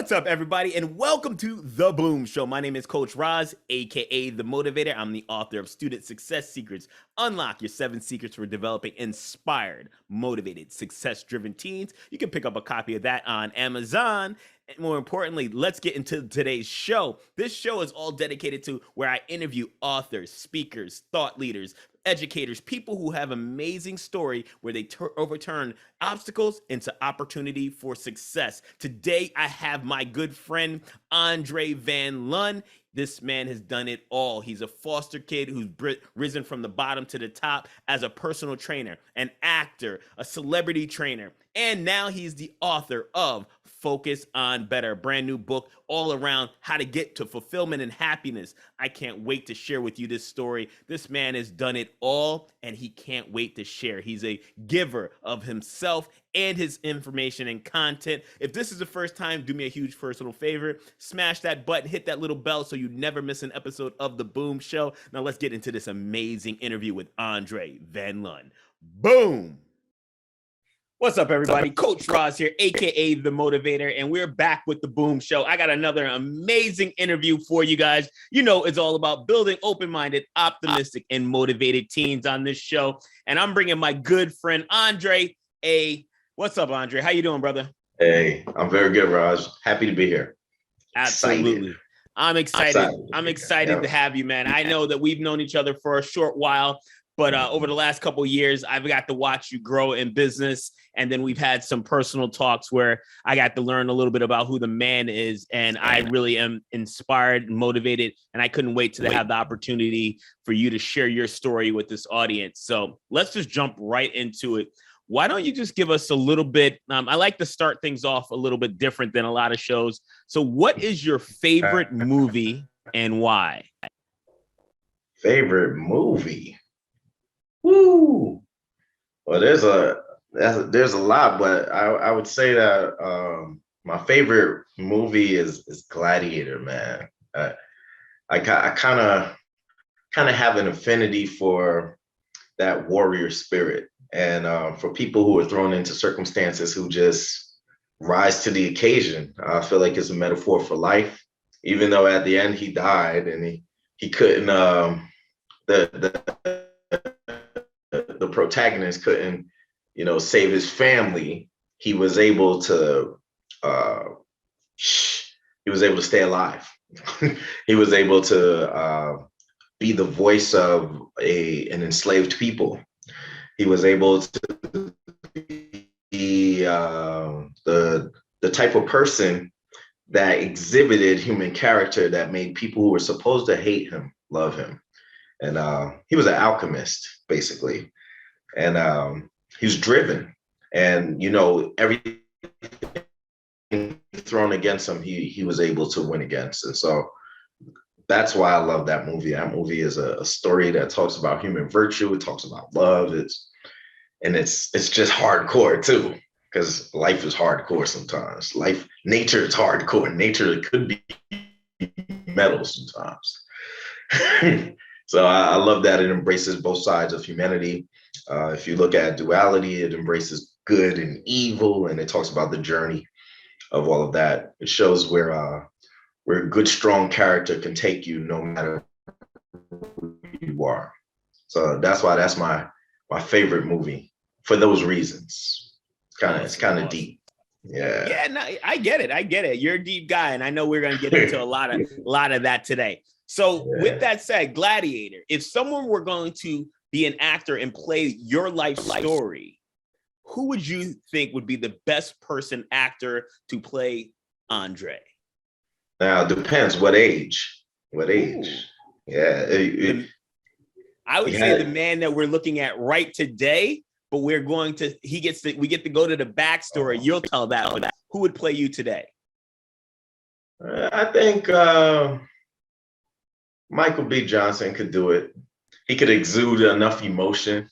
What's up, everybody, and welcome to The Boom Show. My name is Coach Rahz, aka The Motivator. I'm the author of Student Success Secrets. Unlock your 7 secrets for developing inspired, motivated, success-driven teens. You can pick up a copy of that on Amazon. And more importantly, let's get into today's show. This show is all dedicated to where I interview authors, speakers, thought leaders, educators, people who have amazing story where they overturn obstacles into opportunity for success. Today, I have my good friend, Andre Van Lun. This man has done it all. He's a foster kid who's risen from the bottom to the top as a personal trainer, an actor, a celebrity trainer, and now he's the author of Focus on Better, a brand new book all around how to get to fulfillment and happiness. I can't wait to share with you this story. This man has done it all, and he can't wait to share. He's a giver of himself and his information and content. If this is the first time, do me a huge personal favor. Smash that button, hit that little bell so you never miss an episode of The Boom Show. Now let's get into this amazing interview with Andre Van Lun. Boom! What's up, everybody? Coach Rahz here, aka The Motivator, and we're back with The Boom Show. I got another amazing interview for you guys. You know, it's all about building open-minded, optimistic, and motivated teens on this show. And I'm bringing my good friend, Andre. What's up, Andre? How you doing, brother? Hey, I'm very good, Raj. Happy to be here. Absolutely. I'm excited. I'm excited to have you, man. I know that we've known each other for a short while, but over the last couple of years, I've got to watch you grow in business. And then we've had some personal talks where I got to learn a little bit about who the man is. And I really am inspired and motivated. And I couldn't wait to have the opportunity for you to share your story with this audience. So let's just jump right into it. Why don't you just give us a little bit? I like to start things off a little bit different than a lot of shows. So what is your favorite movie and why? Favorite movie? Woo! Well, there's a lot, but I would say that my favorite movie is Gladiator, man. I kind of have an affinity for that warrior spirit. And for people who are thrown into circumstances who just rise to the occasion, I feel like it's a metaphor for life. Even though at the end he died and he couldn't, the protagonist couldn't, save his family. He was able to stay alive. He was able to be the voice of an enslaved people. He was able to be the type of person that exhibited human character that made people who were supposed to hate him love him. And he was an alchemist, basically. And he was driven. And, everything thrown against him, he was able to win against. And so that's why I love that movie. That movie is a story that talks about human virtue. It talks about love. It's just hardcore too, because life is hardcore sometimes. Nature is hardcore. Nature could be metal sometimes. So I love that it embraces both sides of humanity. If you look at duality, it embraces good and evil, and it talks about the journey of all of that. It shows where good, strong character can take you no matter who you are. So that's why that's my favorite movie for those reasons. It's kind of deep. Yeah. Yeah, no, I get it. You're a deep guy, and I know we're gonna get into a lot of that today. So with that said, Gladiator, if someone were going to be an actor and play your life story, who would you think would be the best actor to play Andre? Now, it depends what age. Ooh. Yeah. I would say the man that we're looking at right today, but we get to go to the backstory. You'll tell that one. Who would play you today? I think Michael B. Johnson could do it. He could exude enough emotion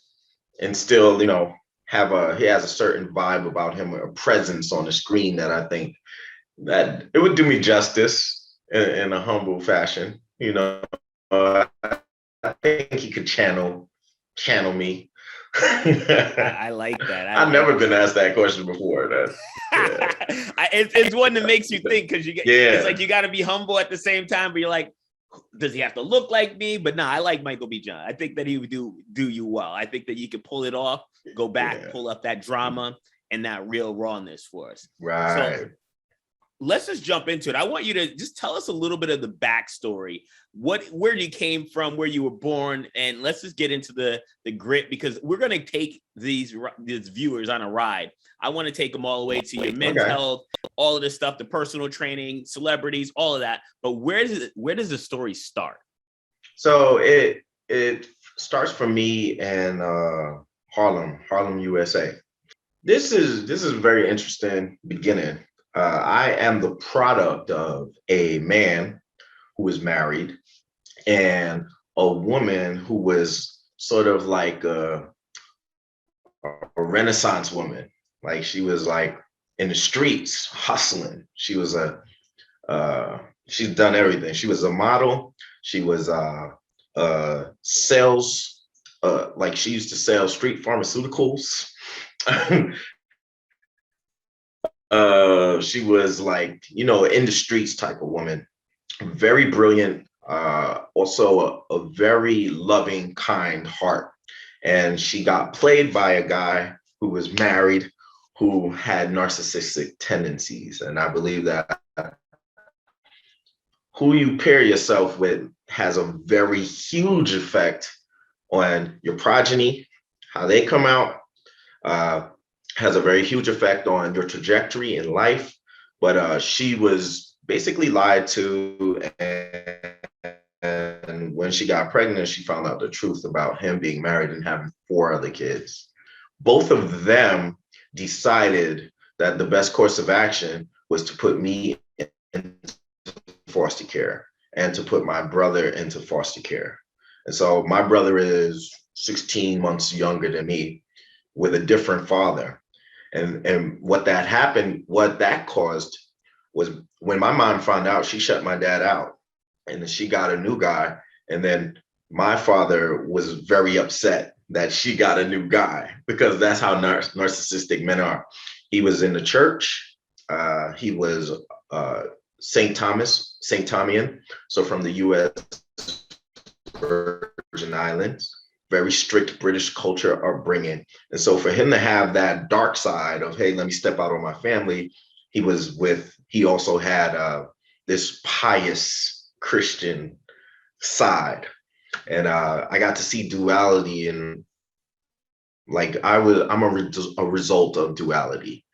and still, he has a certain vibe about him, a presence on the screen that I think that it would do me justice in a humble fashion. I think he could channel me. I like that. I've never been asked that question before. Yeah. It's one that makes you think, because it's like you got to be humble at the same time, but you're like, does he have to look like me? But no, I like Michael B. John. I think that he would do you well. I think that you could pull it off, go back, pull up that drama and that real rawness for us. Right. So let's just jump into it. I want you to just tell us a little bit of the backstory. Where you came from, where you were born, and let's just get into the grit, because we're going to take these viewers on a ride. I want to take them all the way to your men's health, all of this stuff, the personal training, celebrities, all of that. But where does the story start? So it starts for me in Harlem, USA. This is a very interesting beginning. I am the product of a man who was married and a woman who was sort of like a Renaissance woman. Like, she was like in the streets hustling. She was she's done everything. She was a model. She was sales, like she used to sell street pharmaceuticals. She was like, in the streets type of woman, very brilliant, also a very loving, kind heart. And she got played by a guy who was married, who had narcissistic tendencies. And I believe that who you pair yourself with has a very huge effect on your progeny, how they come out, has a very huge effect on your trajectory in life. But she was basically lied to, and when she got pregnant, she found out the truth about him being married and having 4 other kids. Both of them decided that the best course of action was to put me in foster care and to put my brother into foster care. And so my brother is 16 months younger than me, with a different father. And what that caused was, when my mom found out, she shut my dad out, and then she got a new guy. And then my father was very upset that she got a new guy, because that's how narcissistic men are. He was in the church. He was St. Thomian, so from the U.S. Virgin Islands. Very strict British culture upbringing. And so for him to have that dark side of, hey, let me step out on my family, he also had this pious Christian side. And I got to see duality, and like I'm a result of duality.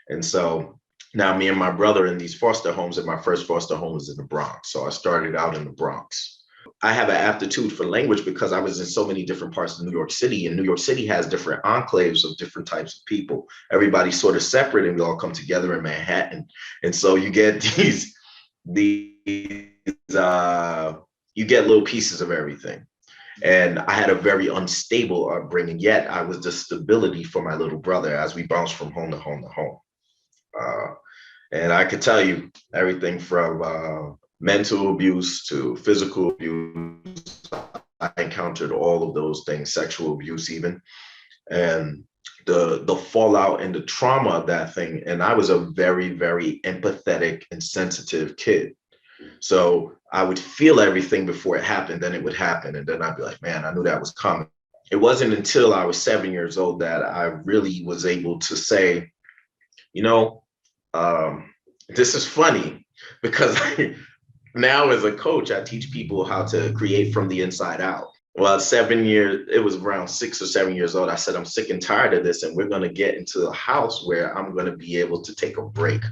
And so now me and my brother in these foster homes, and my first foster home was in the Bronx. So I started out in the Bronx. I have an aptitude for language because I was in so many different parts of New York City, and New York City has different enclaves of different types of people. Everybody's sort of separate, and we all come together in Manhattan. And so you get you get little pieces of everything. And I had a very unstable upbringing, yet I was the stability for my little brother as we bounced from home to home to home. And I could tell you everything from mental abuse to physical abuse. I encountered all of those things, sexual abuse even, and the fallout and the trauma of that thing. And I was a very, very empathetic and sensitive kid. So I would feel everything before it happened, then it would happen. And then I'd be like, man, I knew that was coming. It wasn't until I was 7 years old that I really was able to say, this is funny, because now as a coach, I teach people how to create from the inside out. Well, 7 years, it was around 6 or 7 years old. I said, I'm sick and tired of this. And we're going to get into a house where I'm going to be able to take a break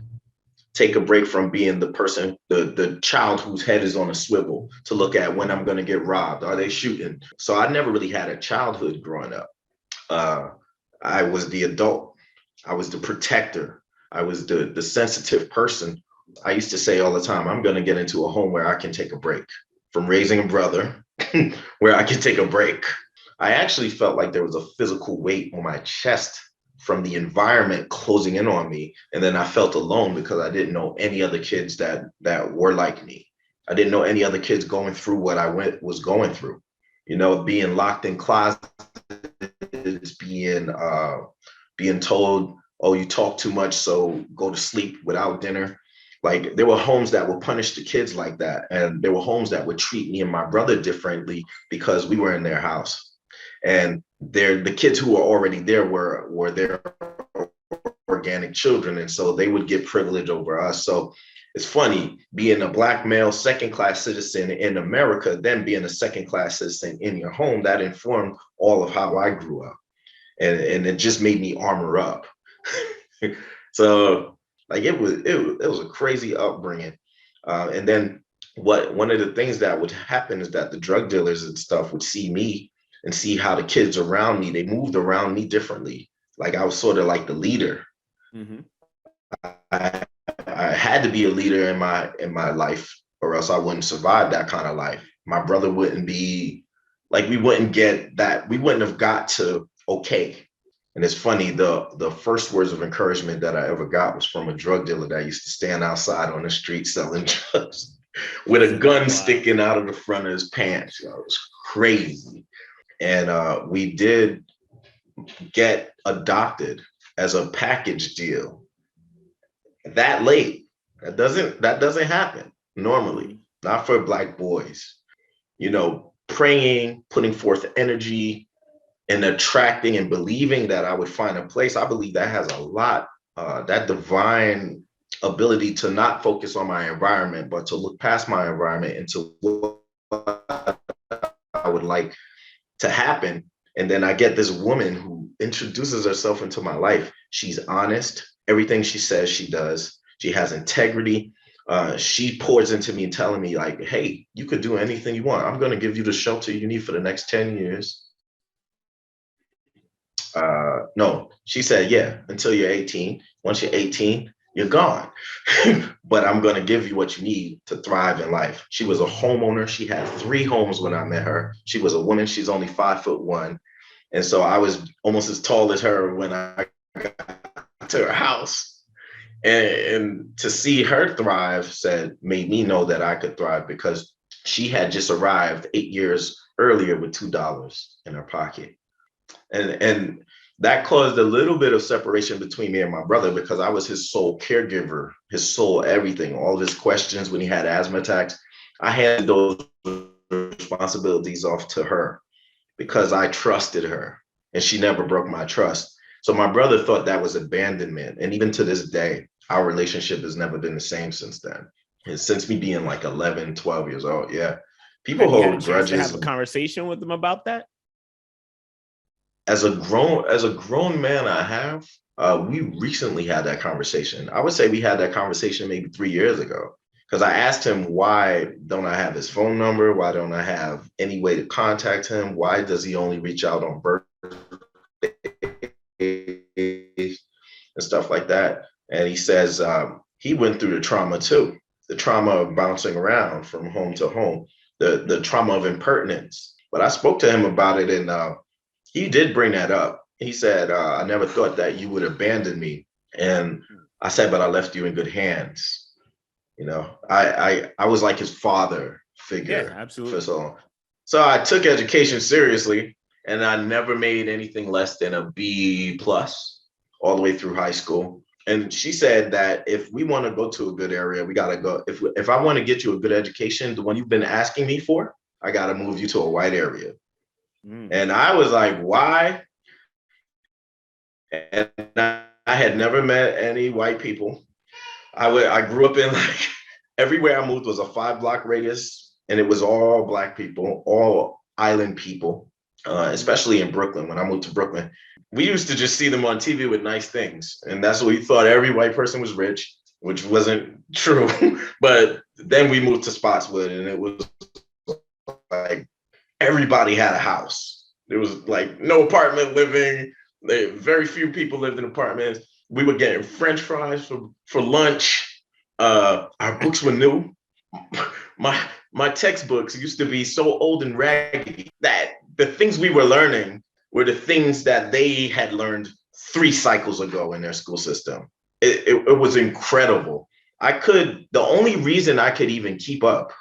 from being the person, the child whose head is on a swivel, to look at when I'm going to get robbed. Are they shooting? So I never really had a childhood growing up. I was the adult. I was the protector. I was the sensitive person. I used to say all the time, I'm going to get into a home where I can take a break from raising a brother, where I can take a break. I actually felt like there was a physical weight on my chest from the environment closing in on me. And then I felt alone because I didn't know any other kids that were like me. I didn't know any other kids going through what I was going through, being locked in closets, kids being told, oh, you talk too much, so go to sleep without dinner. Like there were homes that would punish the kids like that. And there were homes that would treat me and my brother differently because we were in their house. And the kids who were already there were their organic children. And so they would get privilege over us. So it's funny being a Black male second-class citizen in America, then being a second-class citizen in your home, that informed all of how I grew up. And it just made me armor up. So like it was a crazy upbringing. And then one of the things that would happen is that the drug dealers and stuff would see me and see how the kids around me, they moved around me differently. Like I was sort of like the leader. Mm-hmm. I had to be a leader in my life, or else I wouldn't survive that kind of life. My brother wouldn't be like, we wouldn't have got to okay. And it's funny, the first words of encouragement that I ever got was from a drug dealer that used to stand outside on the street selling drugs with a gun sticking out of the front of his pants. It was crazy. And we did get adopted as a package deal that late. That doesn't happen normally, not for Black boys. You know, praying, putting forth energy, and attracting and believing that I would find a place. I believe that has a lot, that divine ability to not focus on my environment, but to look past my environment into what I would like to happen. And then I get this woman who introduces herself into my life. She's honest. Everything she says, she does. She has integrity. She pours into me and telling me like, hey, you could do anything you want. I'm going to give you the shelter you need for the next 10 years. No, she said, yeah, until you're 18. Once you're 18, you're gone. But I'm going to give you what you need to thrive in life. She was a homeowner. She had 3 homes when I met her. She was a woman. She's only 5'1". And so I was almost as tall as her when I got to her house. And to see her thrive made me know that I could thrive, because she had just arrived 8 years earlier with $2 in her pocket. And that caused a little bit of separation between me and my brother, because I was his sole caregiver, his sole everything. All of his questions when he had asthma attacks, I handed those responsibilities off to her because I trusted her, and she never broke my trust. So my brother thought that was abandonment. And even to this day, our relationship has never been the same since then. And since me being like 11, 12 years old, yeah. People hold grudges. To have a conversation with them about that? As a grown man, I have. We recently had that conversation. I would say we had that conversation maybe 3 years ago, because I asked him, why don't I have his phone number? Why don't I have any way to contact him? Why does he only reach out on birthdays and stuff like that? And he says he went through the trauma too, the trauma of bouncing around from home to home, the trauma of impertinence. But I spoke to him about it, and he did bring that up. He said, I never thought that you would abandon me. And I said, but I left you in good hands. You know, I was like his father figure. Yeah, absolutely. So I took education seriously, and I never made anything less than a B+ all the way through high school. And she said that if we want to go to a good area, we got to go. If I want to get you a good education, the one you've been asking me for, I got to move you to a white area. And I was like, why? And I had never met any white people. I grew up in, like, everywhere I moved was a 5-block radius, and it was all Black people, all island people, especially in Brooklyn. When I moved to Brooklyn, we used to just see them on TV with nice things. And that's what we thought, every white person was rich, which wasn't true. But then we moved to Spotswood, and it was like, everybody had a house. There was like no apartment living. Very few people lived in apartments. We were getting French fries for lunch. Our books were new. My textbooks used to be so old and raggedy that the things we were learning were the things that they had learned 3 cycles ago in their school system. It was incredible. The only reason I could even keep up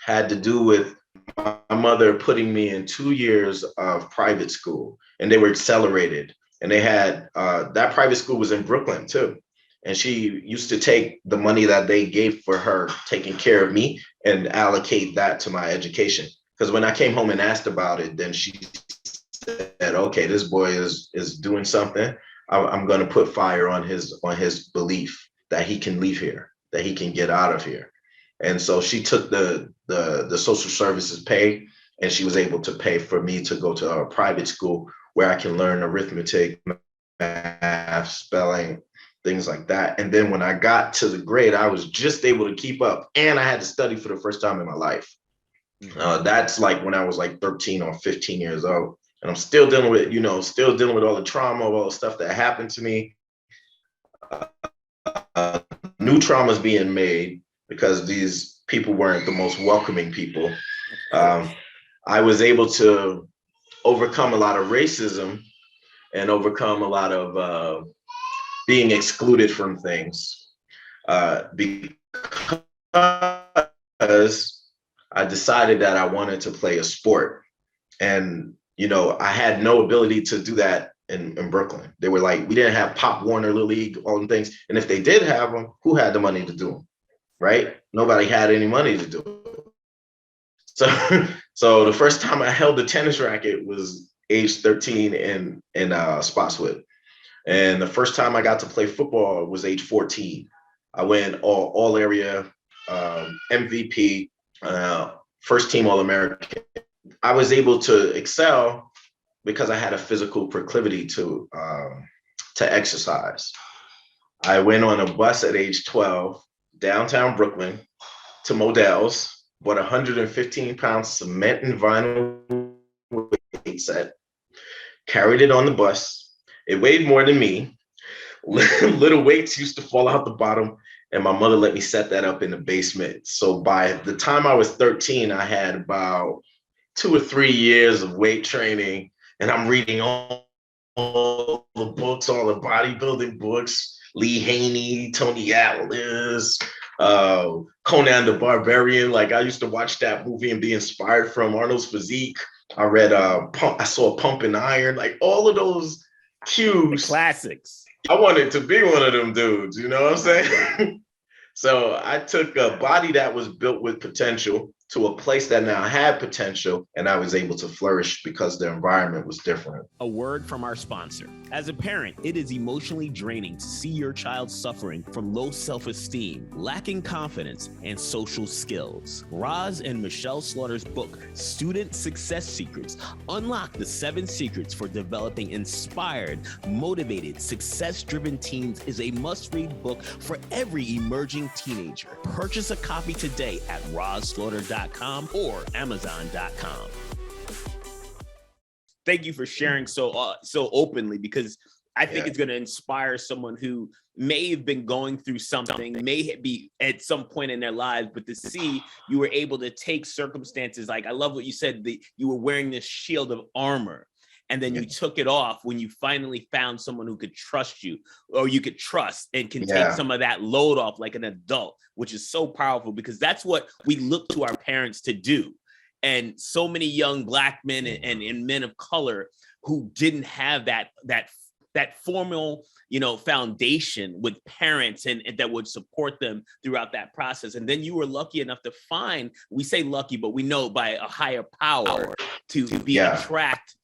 had to do with my mother putting me in 2 years of private school, and they were accelerated. And they had that private school was in Brooklyn too. And she used to take the money that they gave for her taking care of me and allocate that to my education. Because when I came home and asked about it, then she said, "Okay, this boy is doing something. I'm going to put fire on his belief that he can leave here, that he can get out of here." And so she took the social services pay, and she was able to pay for me to go to a private school where I can learn arithmetic, math, spelling, things like that. And then when I got to the grade, I was just able to keep up, and I had to study for the first time in my life. That's like when I was like 13 or 15 years old. And I'm still dealing with, still dealing with all the trauma, all the stuff that happened to me. New traumas being made because these people weren't the most welcoming people. I was able to overcome a lot of racism and overcome a lot of being excluded from things because I decided that I wanted to play a sport. And I had no ability to do that in Brooklyn. They were like, we didn't have Pop Warner, Little League, all the things. And if they did have them, who had the money to do them, right? Nobody had any money to do it. So the first time I held a tennis racket was age 13 in Spotswood. And the first time I got to play football was age 14. I went all area MVP, first team All-American. I was able to excel because I had a physical proclivity to exercise. I went on a bus at age 12, downtown Brooklyn, to Modell's, bought a 115-pound cement and vinyl weight set, carried it on the bus. It weighed more than me. Little weights used to fall out the bottom, and my mother let me set that up in the basement. So by the time I was 13, I had about 2 or 3 years of weight training, and I'm reading all the books, all the bodybuilding books, Lee Haney, Tony Atlas, Conan the Barbarian. Like, I used to watch that movie and be inspired from Arnold's physique. I read I saw Pump and Iron, like all of those cues. The classics. I wanted to be one of them dudes, you know what I'm saying? So I took a body that was built with potential to a place that now had potential, and I was able to flourish because the environment was different. A word from our sponsor. As a parent, it is emotionally draining to see your child suffering from low self-esteem, lacking confidence, and social skills. Rahz and Michelle Slaughter's book, Student Success Secrets, unlock the 7 secrets for developing inspired, motivated, success-driven teens is a must-read book for every emerging teenager. Purchase a copy today at rahzslaughter.com or amazon.com. Thank you for sharing so openly, because I think it's going to inspire someone who may have been going through something, may be at some point in their lives, but to see you were able to take circumstances, like I love what you said, that you were wearing this shield of armor, and then you took it off when you finally found someone who could trust you, or you could trust and can take some of that load off like an adult, which is so powerful, because that's what we look to our parents to do. And so many young Black men and men of color who didn't have that formal, foundation with parents and that would support them throughout that process. And then you were lucky enough to find, we say lucky, but we know by a higher power to attract,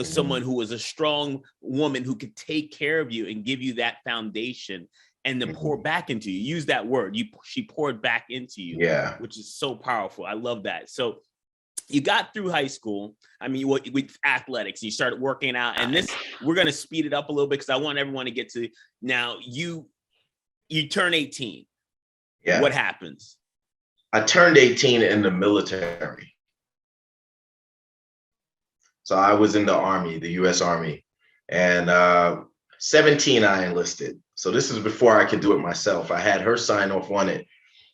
someone who was a strong woman who could take care of you and give you that foundation and then pour back into you. Use that word. She poured back into you, which is so powerful. I love that. So you got through high school. I mean, with athletics, you started working out, and we're going to speed it up a little bit because I want everyone to get to now. You turn 18. Yeah. What happens? I turned 18 in the military. So I was in the Army, the U.S. Army, and 17, I enlisted. So this is before I could do it myself. I had her sign off on it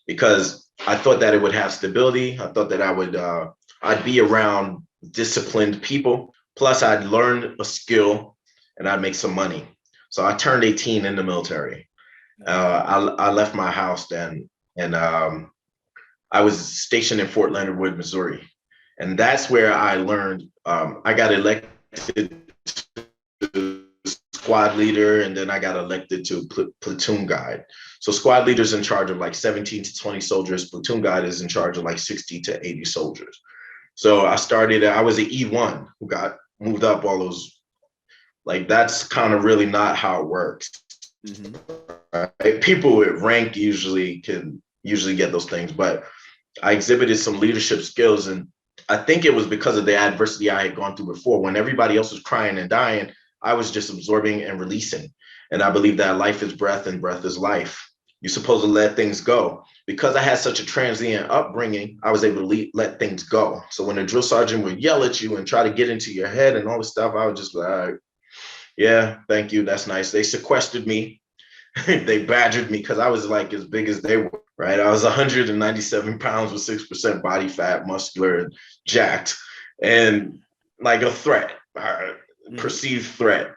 because I thought that it would have stability. I thought that I'd be around disciplined people. Plus, I'd learn a skill and I'd make some money. So I turned 18 in the military. I left my house then, and I was stationed in Fort Leonard Wood, Missouri. And that's where I learned. I got elected to squad leader, and then I got elected to platoon guide. So squad leader's in charge of like 17 to 20 soldiers. Platoon guide is in charge of like 60 to 80 soldiers. So I was an E1 who got moved up all those. Like, that's kind of really not how it works. Mm-hmm. Right? People with rank usually get those things, but I exhibited some leadership skills, and I think it was because of the adversity I had gone through before. When everybody else was crying and dying, I was just absorbing and releasing. And I believe that life is breath and breath is life. You're supposed to let things go. Because I had such a transient upbringing, I was able to let things go. So when the drill sergeant would yell at you and try to get into your head and all this stuff, I would just be like, yeah, thank you. That's nice. They sequestered me. They badgered me because I was like as big as they were, right? I was 197 pounds with 6% body fat, muscular, and jacked, and like a threat, perceived threat.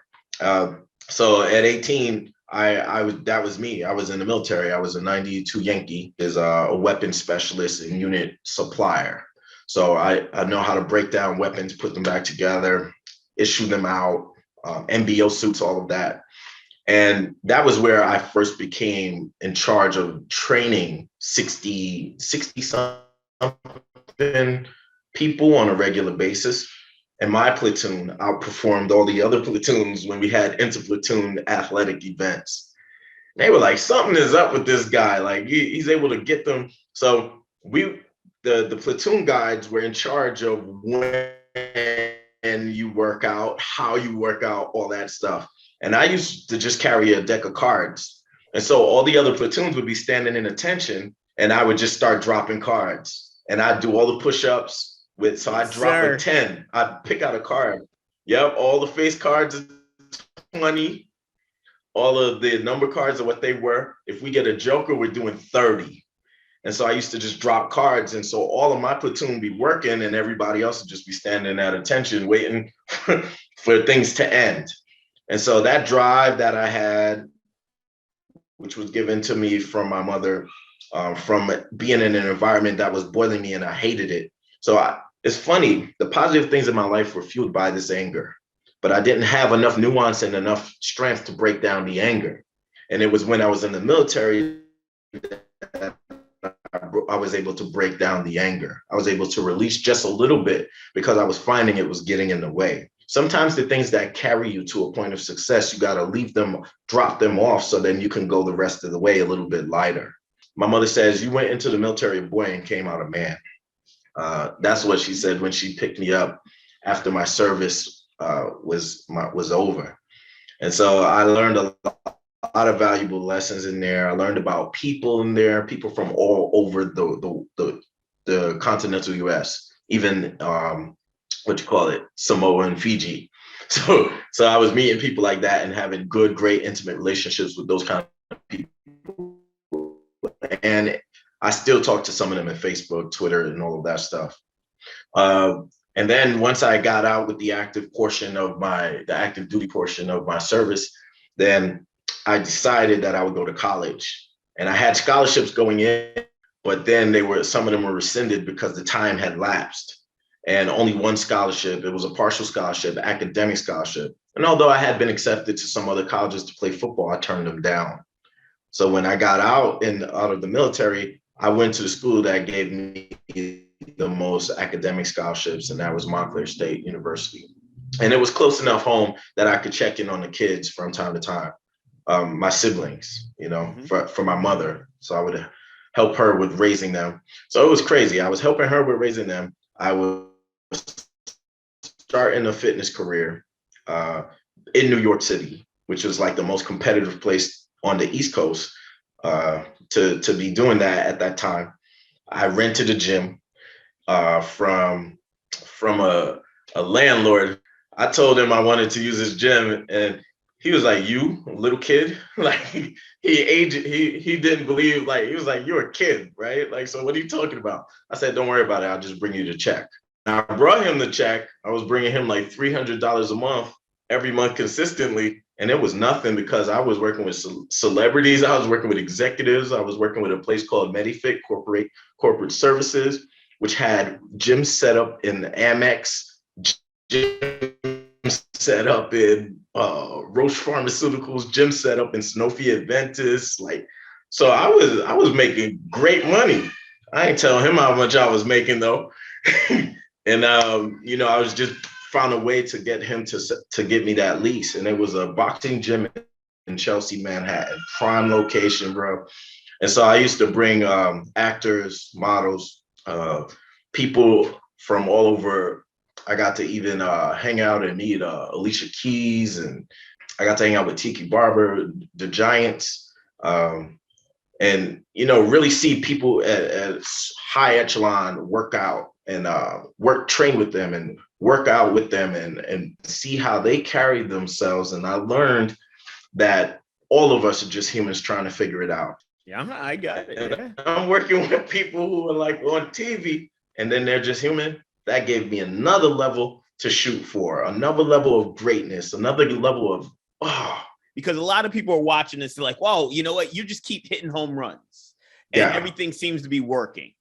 So at 18, that was me. I was in the military. I was a 92 Yankee, is a weapons specialist and unit supplier. So I know how to break down weapons, put them back together, issue them out, MBO suits, all of that. And that was where I first became in charge of training 60 something people on a regular basis. And my platoon outperformed all the other platoons when we had inter-platoon athletic events. They were like, something is up with this guy. Like, he's able to get them. So the platoon guides were in charge of when you work out, how you work out, all that stuff. And I used to just carry a deck of cards. And so all the other platoons would be standing in attention, and I would just start dropping cards. And I'd do all the push-ups so I'd drop a 10. I'd pick out a card. Yep, all the face cards are 20. All of the number cards are what they were. If we get a joker, we're doing 30. And so I used to just drop cards. And so all of my platoon would be working, and everybody else would just be standing at attention, waiting for things to end. And so that drive that I had, which was given to me from my mother, from being in an environment that was boiling me, and I hated it. So it's funny, the positive things in my life were fueled by this anger, but I didn't have enough nuance and enough strength to break down the anger. And it was when I was in the military that I was able to break down the anger. I was able to release just a little bit because I was finding it was getting in the way. Sometimes the things that carry you to a point of success, you got to leave them, drop them off, so then you can go the rest of the way a little bit lighter. My mother says, you went into the military a boy and came out a man. That's what she said when she picked me up after my service was over. And so I learned a lot of valuable lessons in there. I learned about people in there, people from all over the continental US, even Samoa and Fiji. So I was meeting people like that and having good, great, intimate relationships with those kind of people. And I still talk to some of them on Facebook, Twitter, and all of that stuff. And then once I got out with the active duty portion of my service, then I decided that I would go to college. And I had scholarships going in, but then some of them were rescinded because the time had lapsed. And only one scholarship, it was a partial scholarship, academic scholarship. And although I had been accepted to some other colleges to play football, I turned them down. So when I got out of the military, I went to the school that gave me the most academic scholarships, and that was Montclair State University. And it was close enough home that I could check in on the kids from time to time, my siblings, for my mother. So I would help her with raising them. So it was crazy. I was helping her with raising them. I was starting a fitness career in New York City, which was like the most competitive place on the East Coast to be doing that at that time. I rented a gym from a landlord. I told him I wanted to use his gym, and he was like, "You, a little kid?" Like he didn't believe. Like, he was like, "You're a kid, right? Like, so what are you talking about?" I said, "Don't worry about it. I'll just bring you the check." And I brought him the check. I was bringing him like $300 a month every month consistently. And it was nothing because I was working with celebrities. I was working with executives. I was working with a place called MediFit Corporate Services. which had gyms set up in the Amex, gym set up in Roche Pharmaceuticals, gym set up in Sanofi Aventis. Like, so I was making great money. I ain't telling him how much I was making though. And I was just found a way to get him to give me that lease. And it was a boxing gym in Chelsea, Manhattan, prime location, bro. And so I used to bring actors, models, people from all over. I got to even hang out and meet Alicia Keys, and I got to hang out with Tiki Barber, the Giants, and really see people at high echelon work out and train with them and work out with them and see how they carry themselves. And I learned that all of us are just humans trying to figure it out. Yeah, I got it. Yeah. I'm working with people who are like on TV and then they're just human. That gave me another level to shoot for, another level of greatness, another level of, Because a lot of people are watching this, they're like, whoa, you know what? You just keep hitting home runs and everything seems to be working.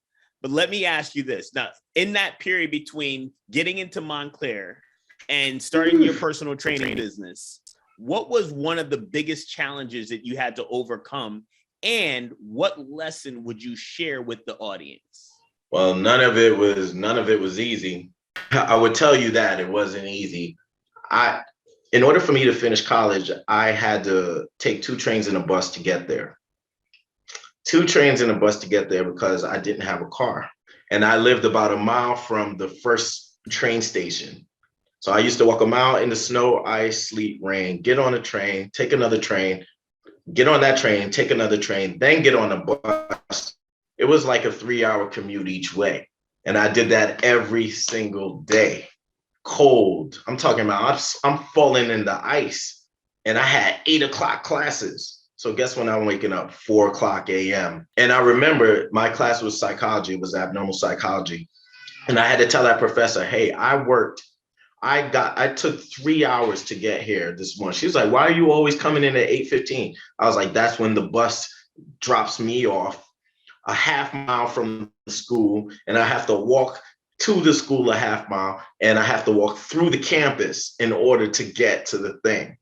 But let me ask you this. Now, in that period between getting into Montclair and starting your personal training business, what was one of the biggest challenges that you had to overcome? And what lesson would you share with the audience? Well, none of it was easy. I would tell you that it wasn't easy. In order for me to finish college, I had to take 2 trains and a bus to get there. 2 trains and a bus to get there because I didn't have a car. And I lived about a mile from the first train station. So I used to walk a mile in the snow, ice, sleet, rain, get on a train, take another train, get on that train, take another train, then get on a bus. It was like a 3-hour commute each way. And I did that every single day. Cold. I'm talking about, I'm falling in the ice. And I had 8 o'clock classes. So guess when I'm waking up? 4 o'clock a.m. And I remember my class was psychology. It was abnormal psychology. And I had to tell that professor, hey, I took 3 hours to get here this morning. She was like, why are you always coming in at 8:15? I was like, that's when the bus drops me off a half mile from the school, and I have to walk to the school a half mile, and I have to walk through the campus in order to get to the thing.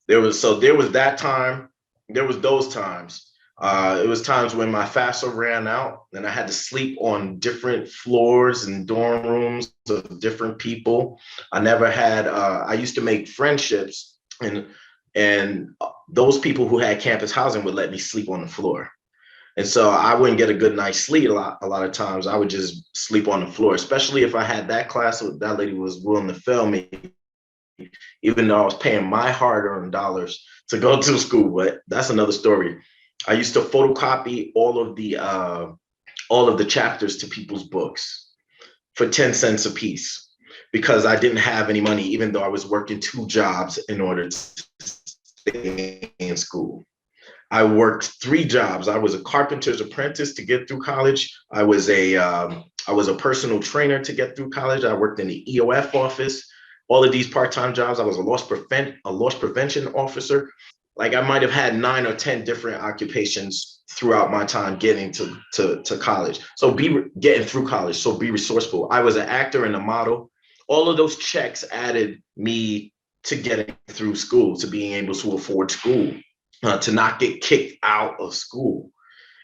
There was that time. There was those times. It was times when my FAFSA ran out and I had to sleep on different floors and dorm rooms of different people. I used to make friendships, and those people who had campus housing would let me sleep on the floor. And so I wouldn't get a good night's sleep a lot of times. I would just sleep on the floor, especially if I had that class that lady was willing to fail me, even though I was paying my hard-earned dollars to go to school. But that's another story. I used to photocopy all of the chapters to people's books for 10 cents a piece because I didn't have any money, even though I was working 2 jobs in order to stay in school. I worked 3 jobs. I was a carpenter's apprentice to get through college. I was a personal trainer to get through college. I worked in the EOF office. All of these part-time jobs. I was a loss prevention officer. Like I might have had 9 or 10 different occupations throughout my time getting to college. So getting through college. So be resourceful. I was an actor and a model. All of those checks added me to getting through school, to being able to afford school. To not get kicked out of school.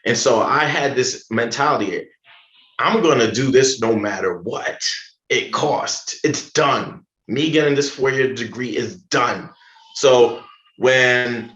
And so I had this mentality, I'm going to do this no matter what it costs. It's done. Me getting this 4-year degree is done. So when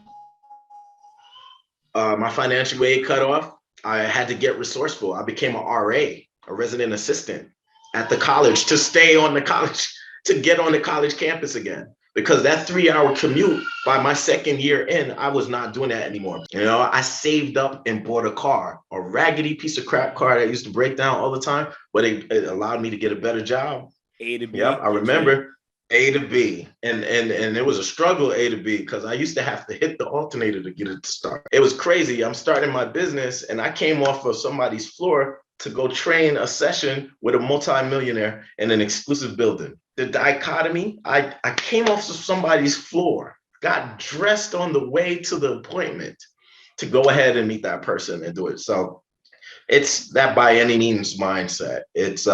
my financial aid cut off, I had to get resourceful. I became an RA, a resident assistant at the college to stay on the college, to get on the college campus again. Because that 3-hour commute, by my 2nd year in, I was not doing that anymore. I saved up and bought a car, a raggedy piece of crap car that used to break down all the time, but it allowed me to get a better job. A to B. Yep, I remember A to B. And it was a struggle, A to B, because I used to have to hit the alternator to get it to start. It was crazy. I'm starting my business and I came off of somebody's floor to go train a session with a multimillionaire in an exclusive building. The dichotomy, I came off of somebody's floor, got dressed on the way to the appointment to go ahead and meet that person and do it. So It's that by any means mindset. It's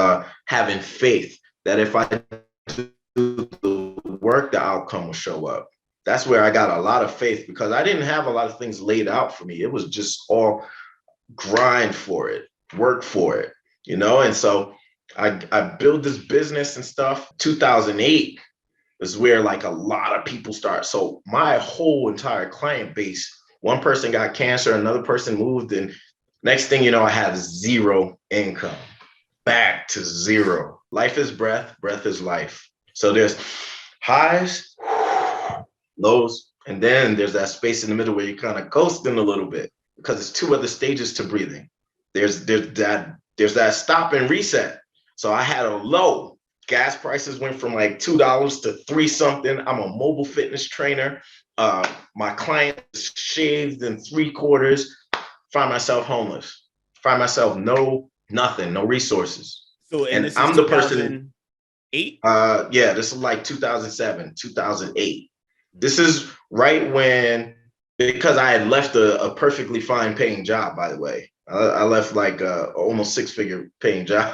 having faith that if I do the work, the outcome will show up. That's where I got a lot of faith, because I didn't have a lot of things laid out for me. It was just all grind for it, work for it, And so I built this business and stuff. 2008 is where like a lot of people start. So my whole entire client base, one person got cancer, another person moved, and next thing you know, I have zero income, back to zero. Life is breath, breath is life. So there's highs, lows, and then there's that space in the middle where you're kind of coasting a little bit, because it's two other stages to breathing. There's that stop and reset. So I had a low. Gas prices went from like $2 to $3 something. I'm a mobile fitness trainer. My client is shaved in 3/4. Find myself homeless. Find myself nothing, no resources. So, and this I'm is the person. 2008? Yeah, this is like 2007, 2008. This is right when, because I had left a perfectly fine paying job, by the way. I left like a almost 6-figure paying job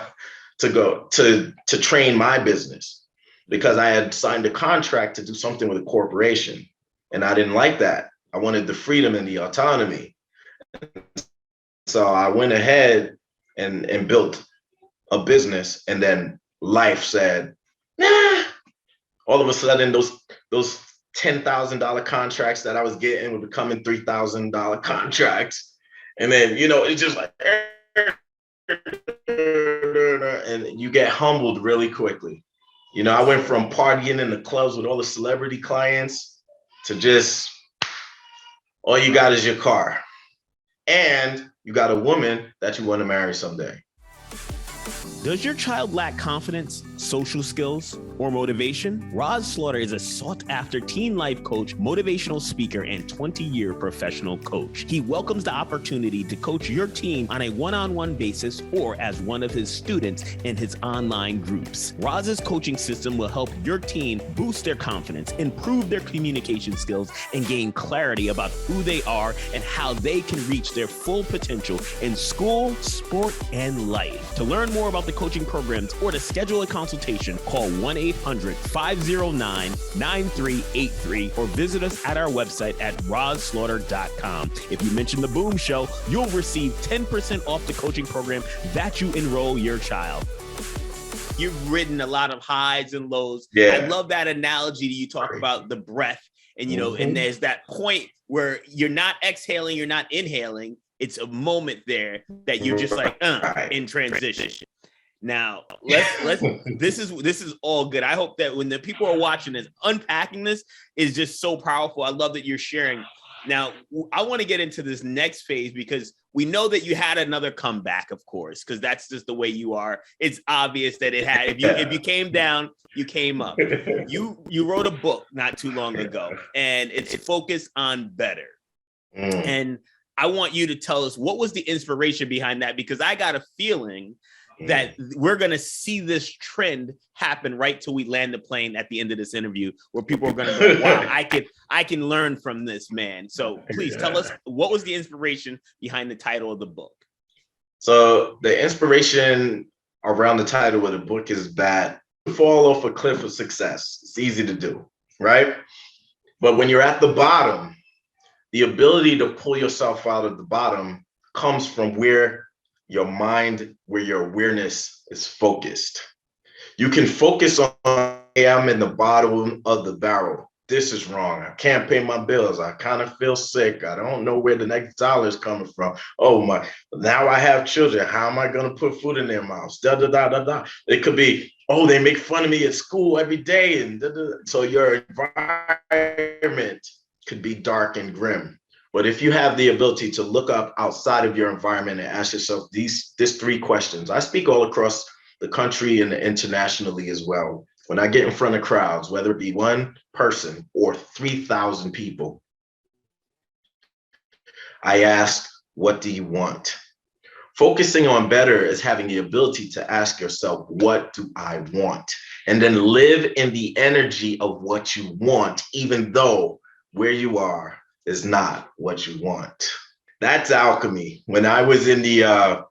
to go to train my business, because I had signed a contract to do something with a corporation, and I didn't like that. I wanted the freedom and the autonomy. So I went ahead and built a business, and then life said, nah. All of a sudden, those $10,000 contracts that I was getting were becoming $3,000 contracts. And then, it's just like, and you get humbled really quickly. I went from partying in the clubs with all the celebrity clients to just, all you got is your car. And you got a woman that you want to marry someday. Does your child lack confidence, social skills, or motivation? Rahz Slaughter is a sought-after teen life coach, motivational speaker, and 20-year professional coach. He welcomes the opportunity to coach your team on a one-on-one basis or as one of his students in his online groups. Rahz's coaching system will help your team boost their confidence, improve their communication skills, and gain clarity about who they are and how they can reach their full potential in school, sport, and life. To learn more about the coaching programs or to schedule a consultation, call 1-800-509-9383 or visit us at our website at rahzslaughter.com. If you mention the Boom Show, you'll receive 10% off the coaching program that you enroll your child. You've ridden a lot of highs and lows. Yeah. I love that analogy that you talk about the breath, and and there's that point where you're not exhaling, you're not inhaling. It's a moment there that you're just like in transition. Now, let's this is all good. I hope that when the people are watching this, unpacking this is just so powerful. I love that you're sharing. Now, I want to get into this next phase, because we know that you had another comeback, of course, because that's just the way you are. It's obvious that it had. If you came down, you came up. You wrote a book not too long ago, and it's focused on better. And I want you to tell us, what was the inspiration behind that? Because I got a feeling that we're going to see this trend happen right till we land the plane at the end of this interview, where people are going to go, wow, I can learn from this man. So please tell us, what was the inspiration behind the title of the book? So the inspiration around the title of the book is that you fall off a cliff of success. It's easy to do, right? But when you're at the bottom, the ability to pull yourself out of the bottom comes from where your mind, where your awareness is focused. You can focus on, hey, I'm in the bottom of the barrel. This is wrong. I can't pay my bills. I kind of feel sick. I don't know where the next dollar is coming from. Oh my, now I have children. How am I going to put food in their mouths? Da, da, da, da, da. It could be, oh, they make fun of me at school every day. And da, da, da. So your environment could be dark and grim. But if you have the ability to look up outside of your environment and ask yourself these 3 questions, I speak all across the country and internationally as well. When I get in front of crowds, whether it be one person or 3,000 people, I ask, what do you want? Focusing on better is having the ability to ask yourself, what do I want? And then live in the energy of what you want, even though where you are is not what you want. That's alchemy. When I was in the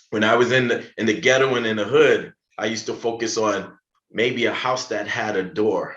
When I was in the ghetto and in the hood, I used to focus on maybe a house that had a door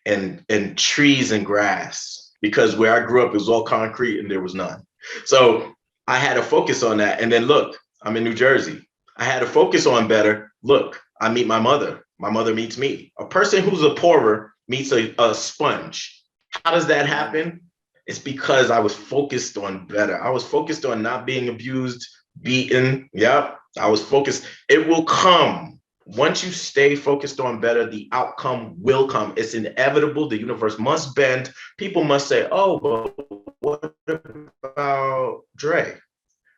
and trees and grass, because where I grew up, it was all concrete and there was none. So I had to focus on that. And then look, I'm in New Jersey. I had to focus on better. Look, I meet my mother. My mother meets me. A person who's a poorer meets a sponge. How does that happen? It's because I was focused on better. I was focused on not being abused, beaten. Yep. I was focused. It will come. Once you stay focused on better, the outcome will come. It's inevitable. The universe must bend. People must say, oh, but what about Dre?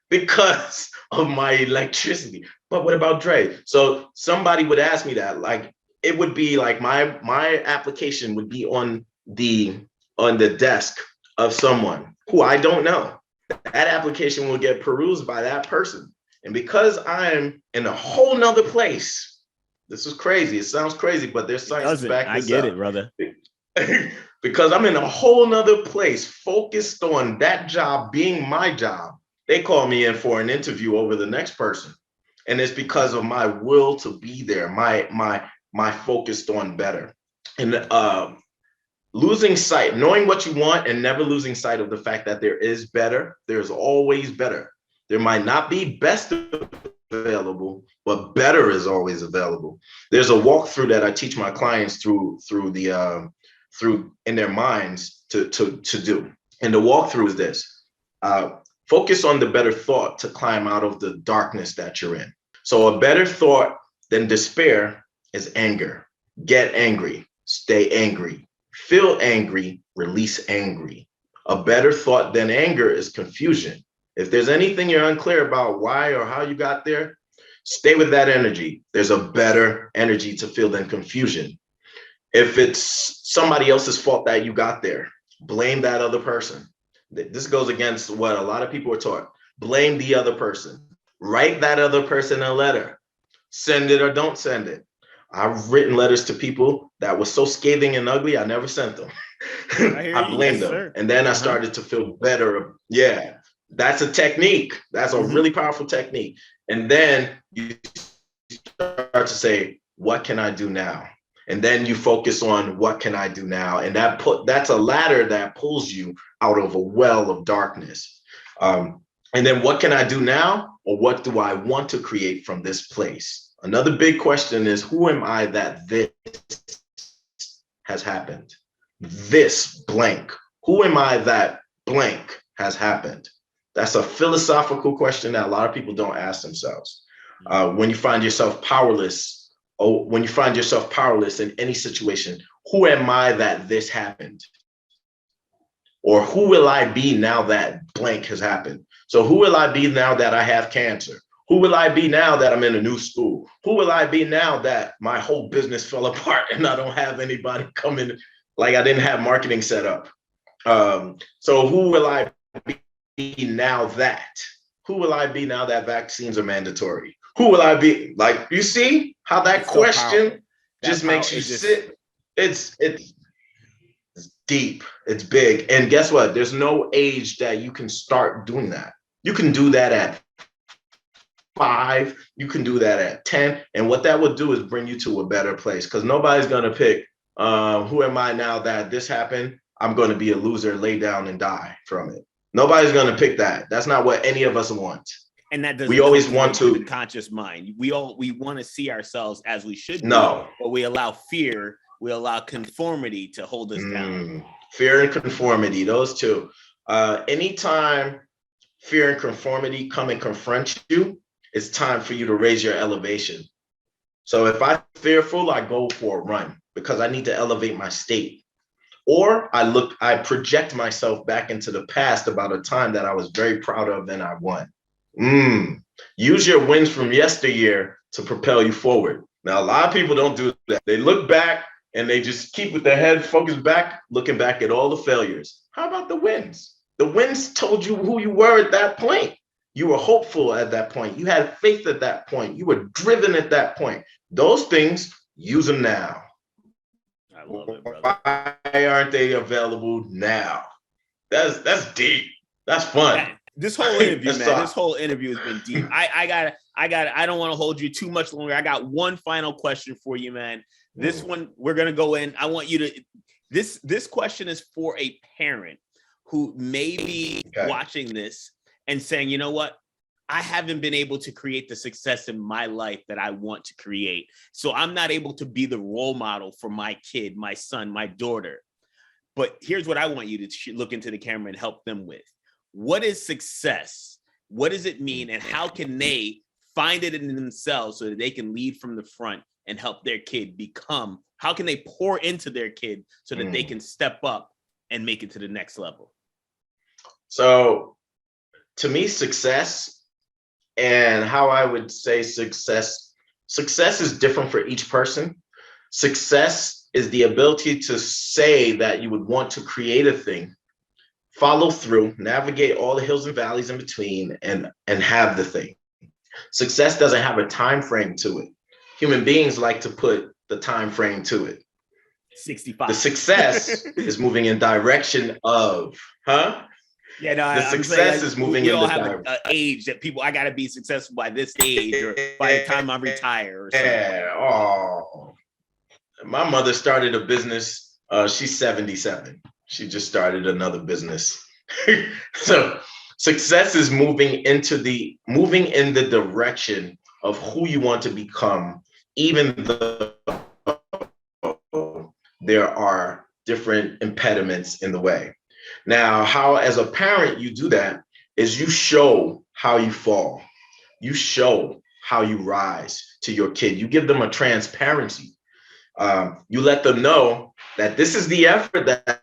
Because of my electricity. But what about Dre? So somebody would ask me that. Like, it would be like my application would be on the desk of someone who I don't know. That application will get perused by that person. And because I'm in a whole nother place, this is crazy. It sounds crazy, but there's science to back this up. I get it, brother. Because I'm in a whole nother place, focused on that job being my job. They call me in for an interview over the next person. And it's because of my will to be there, my focused on better. And losing sight, knowing what you want and never losing sight of the fact that there is better. There's always better. There might not be best available, but better is always available. There's a walkthrough that I teach my clients through in their minds to do. And the walkthrough is this. Focus on the better thought to climb out of the darkness that you're in. So a better thought than despair is anger. Get angry, stay angry, feel angry, release angry. A better thought than anger is confusion. If there's anything you're unclear about why or how you got there, stay with that energy. There's a better energy to feel than confusion. If it's somebody else's fault that you got there, blame that other person. This goes against what a lot of people are taught. Blame the other person. Write that other person a letter. Send it or don't send it. I've written letters to people that were so scathing and ugly, I never sent them. I blamed them. Sir. And then I started to feel better. Yeah, that's a technique. That's a really powerful technique. And then you start to say, what can I do now? And then you focus on what can I do now? And that's a ladder that pulls you out of a well of darkness. And then what can I do now? Or what do I want to create from this place? Another big question is, who am I that this has happened? This blank. Who am I that blank has happened? That's a philosophical question that a lot of people don't ask themselves. When you find yourself powerless, or when you find yourself powerless in any situation, who am I that this happened? Or who will I be now that blank has happened? So who will I be now that I have cancer? Who will I be now that I'm in a new school? Who will I be now that my whole business fell apart and I don't have anybody coming, like I didn't have marketing set up? So who will I be now that? Who will I be now that vaccines are mandatory? Who will I be? Like, you see how that question just makes you sit? It's deep, it's big. And guess what? There's no age that you can start doing that. You can do that at 5, you can do that at 10. And what that would do is bring you to a better place, because nobody's going to pick, who am I now that this happened? I'm going to be a loser, lay down and die from it. Nobody's going to pick that. That's not what any of us want. And that doesn't. We always want to the conscious mind. We want to see ourselves as we should. No, be, but we allow fear. We allow conformity to hold us down. Fear and conformity, those two. Anytime fear and conformity come and confront you, it's time for you to raise your elevation. So if I'm fearful, I go for a run because I need to elevate my state. Or I project myself back into the past about a time that I was very proud of and I won. Use your wins from yesteryear to propel you forward. Now, a lot of people don't do that. They look back and they just keep with their head focused back, looking back at all the failures. How about the wins? The wins told you who you were at that point. You were hopeful at that point. You had faith at that point. You were driven at that point. Those things, use them now. I love it, brother. Why aren't they available now? That's deep. That's fun. This whole interview, man. This whole interview has been deep. I I don't want to hold you too much longer. I got one final question for you, man. This one, we're going to go in. I want you to, this question is for a parent who may be watching this and saying, you know what? I haven't been able to create the success in my life that I want to create. So I'm not able to be the role model for my kid, my son, my daughter. But here's what I want you to look into the camera and help them with. What is success? What does it mean? And how can they find it in themselves so that they can lead from the front and help their kid become? How can they pour into their kid so that they can step up and make it to the next level? So to me, success, and how I would say success is different for each person. Success is the ability to say that you would want to create a thing, follow through, navigate all the hills and valleys in between, and have the thing. Success doesn't have a time frame to it. Human beings like to put the time frame to it. 65. The success is moving in direction of, Yeah, no, the success is moving in the direction. An age that people, I got to be successful by this age or by the time I retire or something. Yeah. Oh, my mother started a business. She's 77. She just started another business. So success is moving in the direction of who you want to become, even though there are different impediments in the way. Now, how as a parent you do that is you show how you fall. You show how you rise to your kid. You give them a transparency. You let them know that this is the effort that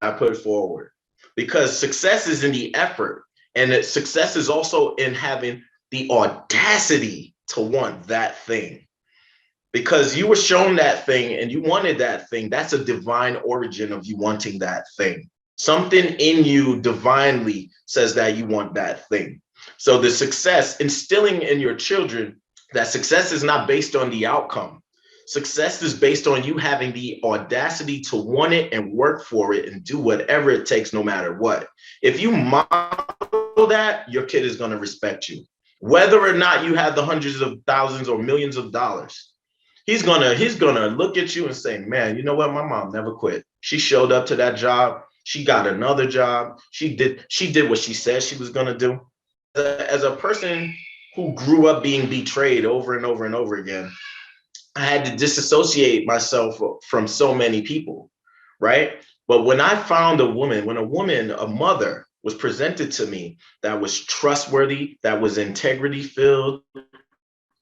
I put forward, because success is in the effort, and success is also in having the audacity to want that thing. Because you were shown that thing and you wanted that thing. That's a divine origin of you wanting that thing. Something in you divinely says that you want that thing. So the success, instilling in your children that success is not based on the outcome. Success is based on you having the audacity to want it and work for it and do whatever it takes, no matter what. If you model that, your kid is going to respect you. Whether or not you have the hundreds of thousands or millions of dollars, he's gonna look at you and say, man, you know what? My mom never quit. She showed up to that job. She got another job. She did what she said she was gonna do. As a person who grew up being betrayed over and over and over again, I had to disassociate myself from so many people, right? But when I found a mother was presented to me that was trustworthy, that was integrity filled,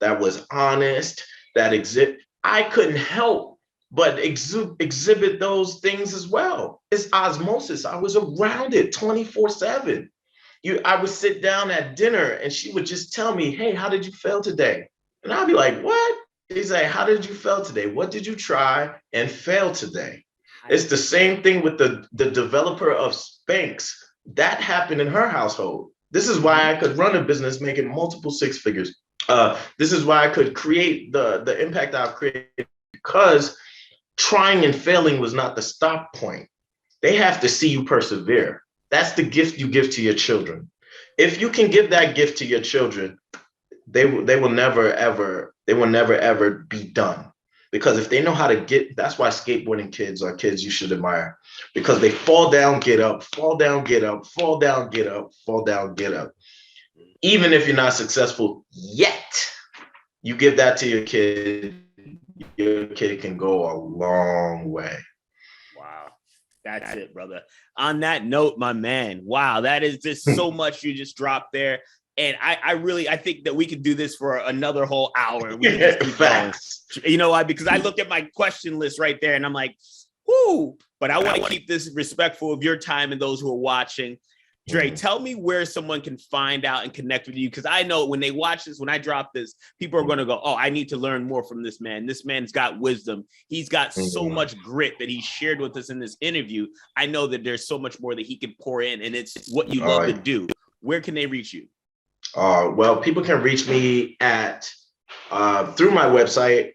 that was honest, I couldn't help but exhibit those things as well. It's osmosis. I was around it 24/7. I would sit down at dinner and she would just tell me, hey, how did you fail today? And I'd be like, what? She's like, how did you fail today? What did you try and fail today? It's the same thing with the developer of Spanx. That happened in her household. This is why I could run a business making multiple six figures. This is why I could create the impact I've created, because trying and failing was not the stop point. They have to see you persevere. That's the gift you give to your children. If you can give that gift to your children, they will never ever be done. Because if they know how to that's why skateboarding kids are kids you should admire, because they fall down, get up, fall down, get up, fall down, get up, fall down, get up. Even if you're not successful yet, you give that to your kid can go a long way. Wow. That's it, brother. On that note, my man, wow, that is just so much you just dropped there. And I think that we could do this for another whole hour. We just keep going. You know why? Because I looked at my question list right there and I'm like, whoo, but I want to keep this respectful of your time and those who are watching. Dre, tell me where someone can find out and connect with you. Because I know when they watch this, when I drop this, people are going to go, oh, I need to learn more from this man. This man's got wisdom. He's got so much grit that he shared with us in this interview. I know that there's so much more that he can pour in, and it's what you love to do. Where can they reach you? Well, people can reach me at through my website,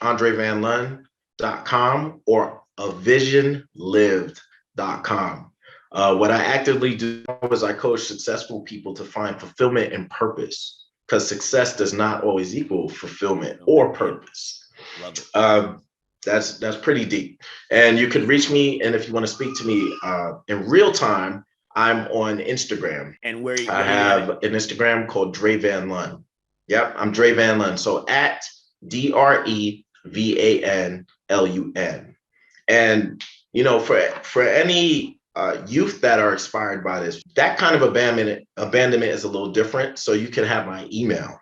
andrevanlun.com or avisionlived.com. What I actively do is I coach successful people to find fulfillment and purpose. because success does not always equal fulfillment or purpose. Love it. That's pretty deep. And you can reach me, and if you want to speak to me in real time, I'm on Instagram. And where I have an Instagram called Andre Van Lun. Yep, I'm Andre Van Lun. So at DREVANLUN. And you know, for any youth that are inspired by this, that kind of abandonment is a little different. So you can have my email.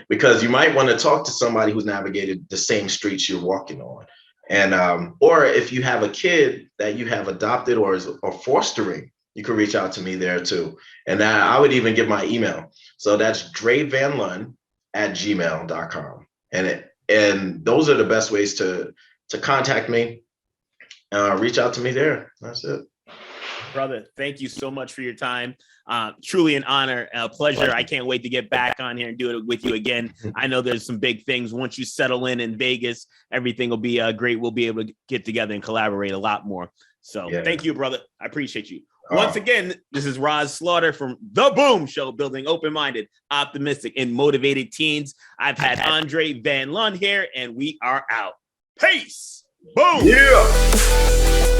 Because you might want to talk to somebody who's navigated the same streets you're walking on. And or if you have a kid that you have adopted or fostering, you can reach out to me there too. And I would even give my email. So that's drevanlun@gmail.com. And those are the best ways to contact me. Reach out to me there. That's it. Brother, thank you so much for your time. Truly an honor, a pleasure. I can't wait to get back on here and do it with you again. I know there's some big things. Once you settle in Vegas, everything will be great. We'll be able to get together and collaborate a lot more. So Thank you, brother. I appreciate you. Once again, this is Rahz Slaughter from The Boom Show, building open-minded, optimistic, and motivated teens. I've had Andre Van Lun here, and we are out. Peace. Boom. Yeah.